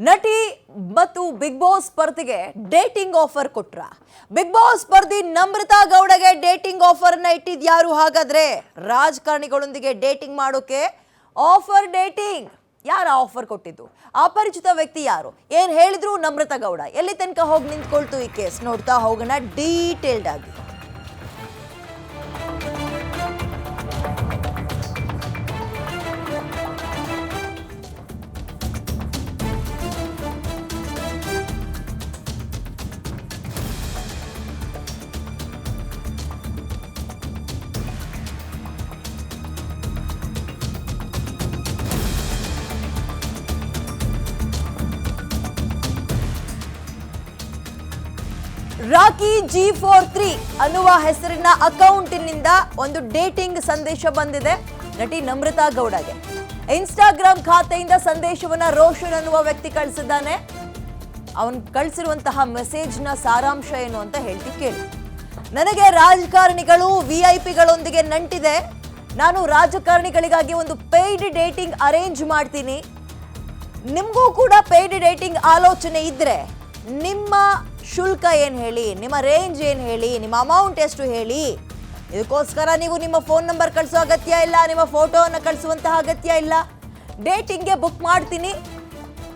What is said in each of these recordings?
ನಟಿ ಮತ್ತು Bigg Boss ಸ್ಪರ್ಧಿಗೆ ಡೇಟಿಂಗ್ ಆಫರ್ ಕೊಟ್ರ. ಬಿಗ್ ಬಾಸ್ ಸ್ಪರ್ಧಿ ನಮ್ರತಾ ಗೌಡಗೆ ಡೇಟಿಂಗ್ ಆಫರ್ನ ಇಟ್ಟಿದ್ಯಾರು? ಹಾಗಾದ್ರೆ ರಾಜಕಾರಣಿಗಳೊಂದಿಗೆ ಡೇಟಿಂಗ್ ಮಾಡೋಕೆ ಆಫರ್ ಡೇಟಿಂಗ್ ಯಾರ ಆಫರ್ ಕೊಟ್ಟಿದ್ದು? ಅಪರಿಚಿತ ವ್ಯಕ್ತಿ ಯಾರು? ಏನ್ ಹೇಳಿದ್ರು ನಮ್ರತಾ ಗೌಡ? ಎಲ್ಲಿ ತನಕ ಹೋಗಿ ನಿಂತ್ಕೊಳ್ತು ಈ ಕೇಸ್? ನೋಡ್ತಾ ಹೋಗೋಣ ಡೀಟೇಲ್ಡ್ ಆಗಿ. ರಾಕಿ G43 ಅನ್ನುವ ಹೆಸರಿನ ಅಕೌಂಟಿನಿಂದ ಒಂದು ಡೇಟಿಂಗ್ ಸಂದೇಶ ಬಂದಿದೆ ನಟಿ ನಮ್ರತಾ ಗೌಡಗೆ. ಇನ್ಸ್ಟಾಗ್ರಾಮ್ ಖಾತೆಯಿಂದ ಸಂದೇಶವನ್ನ ರೋಷನ್ ಅನ್ನುವ ವ್ಯಕ್ತಿ ಕಳಿಸಿದ್ದಾನೆ. ಅವನು ಕಳಿಸಿರುವಂತಹ ಮೆಸೇಜ್ನ ಸಾರಾಂಶ ಏನು ಅಂತ ಹೇಳ್ತಿ ಕೇಳಿ. ನನಗೆ ರಾಜಕಾರಣಿಗಳು VIP-ಗಳೊಂದಿಗೆ ನಂಟಿದೆ. ನಾನು ರಾಜಕಾರಣಿಗಳಿಗಾಗಿ ಒಂದು ಪೇಯ್ಡ್ ಡೇಟಿಂಗ್ ಅರೇಂಜ್ ಮಾಡ್ತೀನಿ. ನಿಮಗೂ ಕೂಡ ಪೇಯ್ಡ್ ಡೇಟಿಂಗ್ ಆಲೋಚನೆ ಇದ್ರೆ ನಿಮ್ಮ ಶುಲ್ಕ ಏನು ಹೇಳಿ, ನಿಮ್ಮ ರೇಂಜ್ ಏನು ಹೇಳಿ, ನಿಮ್ಮ ಅಮೌಂಟ್ ಎಷ್ಟು ಹೇಳಿ. ಇದಕ್ಕೋಸ್ಕರ ನೀವು ನಿಮ್ಮ ಫೋನ್ ನಂಬರ್ ಕಳಿಸೋ ಅಗತ್ಯ ಇಲ್ಲ, ನಿಮ್ಮ ಫೋಟೋವನ್ನು ಕಳಿಸುವಂತಹ ಅಗತ್ಯ ಇಲ್ಲ. ಡೇಟಿಂಗ್ಗೆ ಬುಕ್ ಮಾಡ್ತೀನಿ,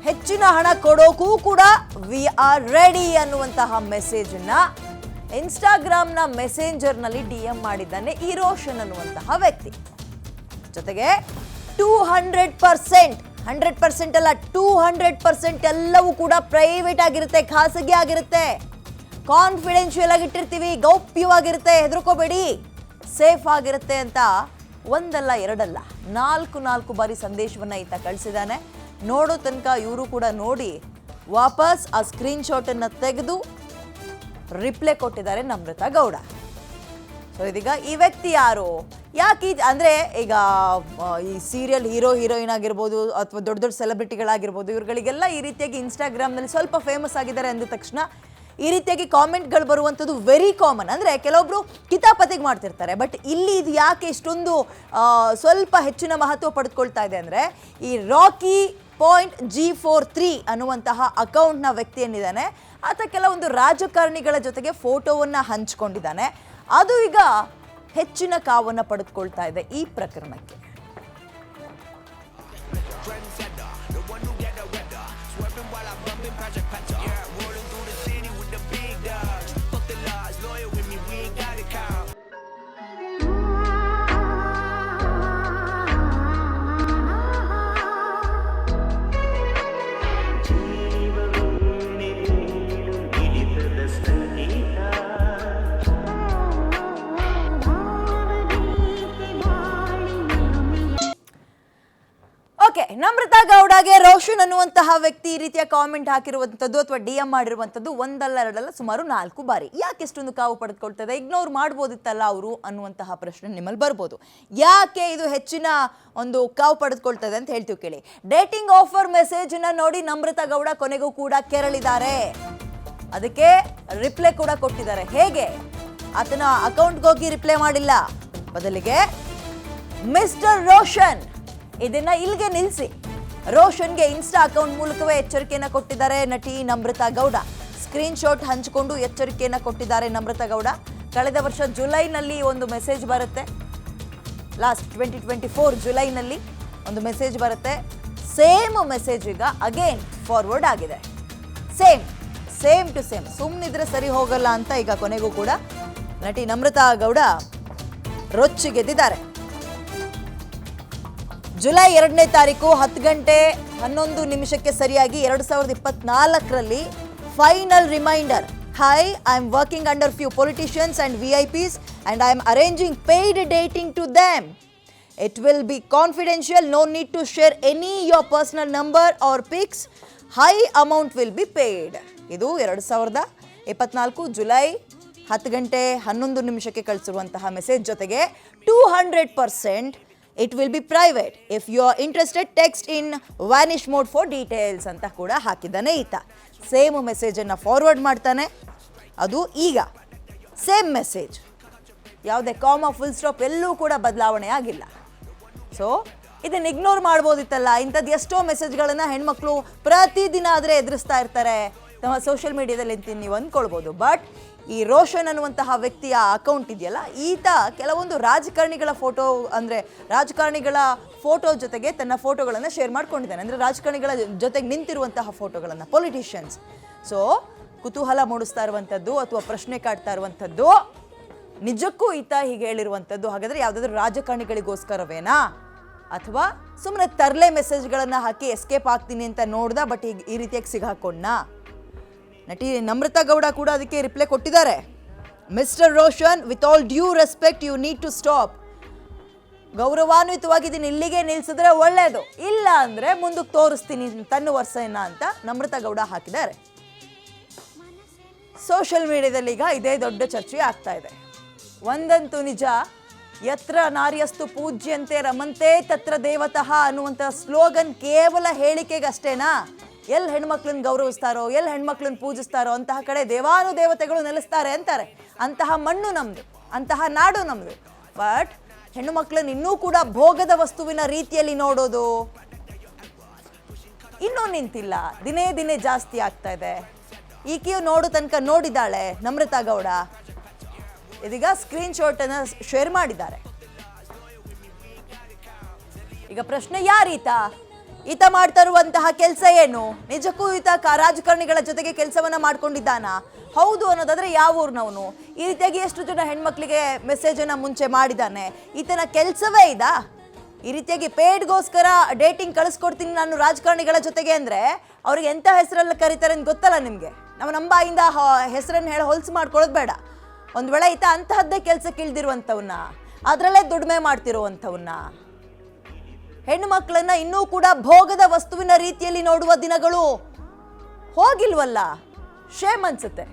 ಹೆಚ್ಚಿನ ಹಣ ಕೊಡೋಕ್ಕೂ ಕೂಡ ವಿ ಆರ್ ರೆಡಿ ಅನ್ನುವಂತಹ ಮೆಸೇಜನ್ನ ಇನ್ಸ್ಟಾಗ್ರಾಮ್ನ ಮೆಸೆಂಜರ್ನಲ್ಲಿ DM ಮಾಡಿದ್ದಾನೆ ಈ ರೋಷನ್ ಅನ್ನುವಂತಹ ವ್ಯಕ್ತಿ. ಜೊತೆಗೆ 100% ಅಲ್ಲ 200% ಎಲ್ಲವೂ ಕೂಡ ಪ್ರೈವೇಟ್ ಆಗಿರುತ್ತೆ, ಖಾಸಗಿ ಆಗಿರುತ್ತೆ, ಕಾನ್ಫಿಡೆನ್ಷಿಯಲ್ ಆಗಿಟ್ಟಿರ್ತೀವಿ, ಗೌಪ್ಯವಾಗಿರುತ್ತೆ, ಹೆದರ್ಕೋಬೇಡಿ, ಸೇಫ್ ಆಗಿರುತ್ತೆ ಅಂತ ಒಂದಲ್ಲ ಎರಡಲ್ಲ 4 ಬಾರಿ ಸಂದೇಶವನ್ನ ಈತ ಕಳಿಸಿದ್ದಾನೆ. ನೋಡೋ ತನಕ ಇವರು ಕೂಡ ನೋಡಿ ವಾಪಸ್ ಆ ಸ್ಕ್ರೀನ್ ಶಾಟ್ ಅನ್ನ ತೆಗೆದು ರಿಪ್ಲೈ ಕೊಟ್ಟಿದ್ದಾರೆ ನಮ್ರತಾ ಗೌಡ. ಸೊ ಇದೀಗ ಈ ವ್ಯಕ್ತಿ ಯಾರು, ಯಾಕೆ ಅಂದರೆ ಈಗ ಈ ಸೀರಿಯಲ್ ಹೀರೋಯಿನ್ ಆಗಿರ್ಬೋದು ಅಥವಾ ದೊಡ್ಡ ಸೆಲೆಬ್ರಿಟಿಗಳಾಗಿರ್ಬೋದು, ಇವ್ರುಗಳಿಗೆಲ್ಲ ಈ ರೀತಿಯಾಗಿ ಇನ್ಸ್ಟಾಗ್ರಾಮ್ನಲ್ಲಿ ಸ್ವಲ್ಪ ಫೇಮಸ್ ಆಗಿದ್ದಾರೆ ಅಂದ ತಕ್ಷಣ ಈ ರೀತಿಯಾಗಿ ಕಾಮೆಂಟ್ಗಳು ಬರುವಂಥದ್ದು ವೆರಿ ಕಾಮನ್. ಅಂದರೆ ಕೆಲವೊಬ್ರು ಕಿತಾಪತಿಗೆ ಮಾಡ್ತಿರ್ತಾರೆ. ಬಟ್ ಇಲ್ಲಿ ಇದು ಯಾಕೆ ಇಷ್ಟೊಂದು ಸ್ವಲ್ಪ ಹೆಚ್ಚಿನ ಮಹತ್ವ ಪಡೆದುಕೊಳ್ತಾ ಇದೆ ಅಂದರೆ ಈ ರಾಕಿ G43 ಅನ್ನುವಂತಹ ಅಕೌಂಟ್ನ ವ್ಯಕ್ತಿ ಏನಿದ್ದಾನೆ ಆತ ಕೆಲವೊಂದು ರಾಜಕಾರಣಿಗಳ ಜೊತೆಗೆ ಫೋಟೋವನ್ನು ಹಂಚಿಕೊಂಡಿದ್ದಾನೆ. ಅದು ಈಗ ಹೆಚ್ಚಿನ ಕಾವನ್ನು ಪಡೆದುಕೊಳ್ತಾ ಇದೆ ಈ ಪ್ರಕರಣಕ್ಕೆ. ನಮ್ರತಾ ಗೌಡಗೆ ರೋಷನ್ ಅನ್ನುವಂತಹ ವ್ಯಕ್ತಿ ಈ ರೀತಿಯ ಕಾಮೆಂಟ್ ಹಾಕಿರುವಂಥದ್ದು ಅಥವಾ DM ಮಾಡಿರುವಂಥದ್ದು ಒಂದಲ್ಲ ಎರಡಲ್ಲ ಸುಮಾರು 4 ಬಾರಿ. ಯಾಕೆ ಇಷ್ಟೊಂದು ಕಾವು ಪಡೆದುಕೊಳ್ತದೆ? ಇಗ್ನೋರ್ ಮಾಡ್ಬೋದಿತ್ತಲ್ಲ ಅವರು ಅನ್ನುವಂತಹ ಪ್ರಶ್ನೆ ನಿಮ್ಮಲ್ಲಿ ಬರ್ಬೋದು. ಯಾಕೆ ಇದು ಹೆಚ್ಚಿನ ಒಂದು ಕಾವು ಪಡೆದುಕೊಳ್ತದೆ ಅಂತ ಹೇಳ್ತೀವಿ ಕೇಳಿ. ಡೇಟಿಂಗ್ ಆಫರ್ ಮೆಸೇಜನ್ನ ನೋಡಿ ನಮ್ರತಾ ಗೌಡ ಕೊನೆಗೂ ಕೂಡ ಕೆರಳಿದ್ದಾರೆ. ಅದಕ್ಕೆ ರಿಪ್ಲೈ ಕೂಡ ಕೊಟ್ಟಿದ್ದಾರೆ. ಹೇಗೆ? ಆತನ ಅಕೌಂಟ್ಗೆ ಹೋಗಿ ರಿಪ್ಲೈ ಮಾಡಿಲ್ಲ, ಬದಲಿಗೆ ಮಿಸ್ಟರ್ ರೋಷನ್ ಇದನ್ನ ಇಲ್ಲಿಗೆ ನಿಲ್ಲಿಸಿ ರೋಷನ್ಗೆ ಇನ್ಸ್ಟಾ ಅಕೌಂಟ್ ಮೂಲಕವೇ ಎಚ್ಚರಿಕೆಯನ್ನು ಕೊಟ್ಟಿದ್ದಾರೆ ನಟಿ ನಮ್ರತಾ ಗೌಡ. ಸ್ಕ್ರೀನ್ ಶಾಟ್ ಹಂಚಿಕೊಂಡು ಎಚ್ಚರಿಕೆಯನ್ನು ಕೊಟ್ಟಿದ್ದಾರೆ ನಮ್ರತಾ ಗೌಡ. ಕಳೆದ ವರ್ಷ ಜುಲೈನಲ್ಲಿ ಒಂದು ಮೆಸೇಜ್ ಬರುತ್ತೆ, ಲಾಸ್ಟ್ 2024 ಜುಲೈನಲ್ಲಿ ಒಂದು ಮೆಸೇಜ್ ಬರುತ್ತೆ. ಸೇಮ್ ಮೆಸೇಜ್ ಈಗ ಅಗೇನ್ ಫಾರ್ವರ್ಡ್ ಆಗಿದೆ. Same to same. ಸುಮ್ಮನಿದ್ರೆ ಸರಿ ಹೋಗಲ್ಲ ಅಂತ ಈಗ ಕೊನೆಗೂ ಕೂಡ ನಟಿ ನಮ್ರತಾ ಗೌಡ ರೊಚ್ಚಿಗೆದ್ದಿದ್ದಾರೆ. ಜುಲೈ 2ನೇ ತಾರೀಕು 10:11 ಸರಿಯಾಗಿ 2024ರಲ್ಲಿ final reminder. Hi, I am working under few politicians and VIPs and I am arranging paid dating to them. It will be confidential, no need to share any your personal number or pics. High amount will be paid. ಇದು 2024 July 10:11 ಕಳಿಸಿರುವಂತಹ message. ಜೊತೆಗೆ 200% it will be private. If you are interested, text in vanish mode for details ಅಂತ ಕೂಡ ಹಾಕಿದ್ದಾನೆ ಈತ. Same ಮೆಸೇಜನ್ನು forward ಮಾಡ್ತಾನೆ. ಅದು ಈಗ same message, ಯಾವುದೇ ಕಾಮಾ ಫುಲ್ ಸ್ಟಾಪ್ ಎಲ್ಲೂ ಕೂಡ ಬದಲಾವಣೆ ಆಗಿಲ್ಲ. ಸೊ ಇದನ್ನ ಇಗ್ನೋರ್ ಮಾಡ್ಬೋದಿತ್ತಲ್ಲ. ಇಂಥದ್ದು ಎಷ್ಟೋ ಮೆಸೇಜ್ಗಳನ್ನು ಹೆಣ್ಮಕ್ಳು ಪ್ರತಿದಿನ ಆದರೆ ಎದುರಿಸ್ತಾ ಇರ್ತಾರೆ ನಮ್ಮ ಸೋಷಿಯಲ್ ಮೀಡಿಯಾದಲ್ಲಿ ಅಂತ ನೀವು ಅಂದ್ಕೊಳ್ಬೋದು. ಬಟ್ ಈ ರೋಷನ್ ಅನ್ನುವಂತಹ ವ್ಯಕ್ತಿಯ ಅಕೌಂಟ್ ಇದೆಯಲ್ಲ, ಈತ ಕೆಲವೊಂದು ರಾಜಕಾರಣಿಗಳ ಫೋಟೋ, ಅಂದರೆ ರಾಜಕಾರಣಿಗಳ ಫೋಟೋ ಜೊತೆಗೆ ತನ್ನ ಫೋಟೋಗಳನ್ನು ಶೇರ್ ಮಾಡ್ಕೊಂಡಿದ್ದಾನೆ. ಅಂದರೆ ರಾಜಕಾರಣಿಗಳ ಜೊತೆಗೆ ನಿಂತಿರುವಂತಹ ಫೋಟೋಗಳನ್ನು, ಪೊಲಿಟಿಷಿಯನ್ಸ್. ಸೊ ಕುತೂಹಲ ಮೂಡಿಸ್ತಾ ಇರುವಂಥದ್ದು ಅಥವಾ ಪ್ರಶ್ನೆ ಕಾಡ್ತಾ ಇರುವಂಥದ್ದು, ನಿಜಕ್ಕೂ ಈತ ಹೀಗೆ ಹೇಳಿರುವಂಥದ್ದು ಹಾಗಾದರೆ ಯಾವುದಾದ್ರೂ ರಾಜಕಾರಣಿಗಳಿಗೋಸ್ಕರವೇನಾ, ಅಥವಾ ಸುಮ್ಮನೆ ತರಲೆ ಮೆಸೇಜ್ಗಳನ್ನು ಹಾಕಿ ಎಸ್ಕೇಪ್ ಆಗ್ತೀನಿ ಅಂತ ನೋಡ್ದ, ಬಟ್ ಈಗ ಈ ರೀತಿಯಾಗಿ ಸಿಗಾಕೊಂಡ. ನಟಿ ನಮ್ರತಾ ಗೌಡ ಕೂಡ ಅದಕ್ಕೆ ರಿಪ್ಲೈ ಕೊಟ್ಟಿದ್ದಾರೆ. Mister Roshan, with all due respect, you need to stop. ಗೌರವಾನ್ವಿತವಾಗಿ ಇದನ್ನು ಇಲ್ಲಿಗೆ ನಿಲ್ಲಿಸಿದ್ರೆ ಒಳ್ಳೆಯದು, ಇಲ್ಲ ಅಂದರೆ ಮುಂದಕ್ಕೆ ತೋರಿಸ್ತೀನಿ ತನ್ನ ವರ್ಷನ ಅಂತ ನಮ್ರತಾ ಗೌಡ ಹಾಕಿದ್ದಾರೆ. ಸೋಷಿಯಲ್ ಮೀಡಿಯಾದಲ್ಲಿ ಈಗ ಇದೇ ದೊಡ್ಡ ಚರ್ಚೆ ಆಗ್ತಾ ಇದೆ. ಒಂದಂತೂ ನಿಜ, ಯತ್ರ ನಾರ್ಯಸ್ತು ಪೂಜ್ಯಂತೆ ರಮಂತೆ ತತ್ರ ದೇವತಃ ಅನ್ನುವಂಥ ಸ್ಲೋಗನ್ ಕೇವಲ ಹೇಳಿಕೆಗಷ್ಟೇನಾ? ಎಲ್ಲಿ ಹೆಣ್ಮಕ್ಳನ್ನ ಗೌರವಿಸ್ತಾರೋ, ಎಲ್ಲಿ ಹೆಣ್ಮಕ್ಳನ್ನ ಪೂಜಿಸ್ತಾರೋ ಅಂತಹ ಕಡೆ ದೇವಾನುದೇವತೆಗಳು ನೆಲೆಸ್ತಾರೆ ಅಂತಾರೆ. ಅಂತಹ ಮಣ್ಣು ನಮ್ಮದು, ಅಂತಹ ನಾಡು ನಮ್ಮದು. ಬಟ್ ಹೆಣ್ಣು ಮಕ್ಕಳನ್ನ ಇನ್ನೂ ಕೂಡ ಭೋಗದ ವಸ್ತುವಿನ ರೀತಿಯಲ್ಲಿ ನೋಡೋದು ಇನ್ನೂ ನಿಂತಿಲ್ಲ, ದಿನೇ ದಿನೇ ಜಾಸ್ತಿ ಆಗ್ತಾ ಇದೆ. ಈಕೆಯು ನೋಡು ತನಕ ನೋಡಿದ್ದಾಳೆ ನಮ್ರತಾ ಗೌಡ. ಇದೀಗ ಸ್ಕ್ರೀನ್ ಶಾಟ್ ಅನ್ನು ಶೇರ್ ಮಾಡಿದ್ದಾರೆ. ಈಗ ಪ್ರಶ್ನೆ, ಯಾರೀತ? ಈತ ಮಾಡ್ತಾ ಇರುವಂತಹ ಕೆಲಸ ಏನು? ನಿಜಕ್ಕೂ ಈತ ರಾಜಕಾರಣಿಗಳ ಜೊತೆಗೆ ಕೆಲಸವನ್ನ ಮಾಡ್ಕೊಂಡಿದ್ದಾನ? ಹೌದು ಅನ್ನೋದಾದ್ರೆ ಯಾವ ಊರಿನವನು? ಈ ರೀತಿಯಾಗಿ ಎಷ್ಟು ಜನ ಹೆಣ್ಮಕ್ಳಿಗೆ ಮೆಸೇಜನ್ನು ಮುಂಚೆ ಮಾಡಿದ್ದಾನೆ? ಈತನ ಕೆಲಸವೇ ಇದಾ? ಈ ರೀತಿಯಾಗಿ ಪೇಡ್ಗೋಸ್ಕರ ಡೇಟಿಂಗ್ ಕಳಿಸ್ಕೊಡ್ತೀನಿ ನಾನು ರಾಜಕಾರಣಿಗಳ ಜೊತೆಗೆ ಅಂದರೆ ಅವ್ರಿಗೆ ಎಂಥ ಹೆಸರಲ್ಲಿ ಕರೀತಾರೆ ಅಂತ ಗೊತ್ತಲ್ಲ ನಿಮಗೆ. ನಾವು ನಮ್ಮ ಬಾಯಿಂದ ಹೆಸರನ್ನು ಹೇಳಿ ಹೊಲಸು ಮಾಡ್ಕೊಳ್ಳೋದು ಬೇಡ. ಒಂದು ವೇಳೆ ಈತ ಅಂತಹದ್ದೇ ಕೆಲಸಕ್ಕೆ ಇಳ್ದಿರುವಂಥವನ್ನ, ಅದರಲ್ಲೇ ದುಡಿಮೆ ಮಾಡ್ತಿರುವಂಥವನ್ನ, ಹೆಣ್ಣು ಮಕ್ಕಳನ್ನ ಇನ್ನೂ ಕೂಡ ಭೋಗದ ವಸ್ತುವಿನ ರೀತಿಯಲ್ಲಿ ನೋಡುವ ದಿನಗಳು ಹೋಗಿಲ್ವಲ್ಲ? ಶೇಮ್ ಅನ್ಸುತ್ತೆ.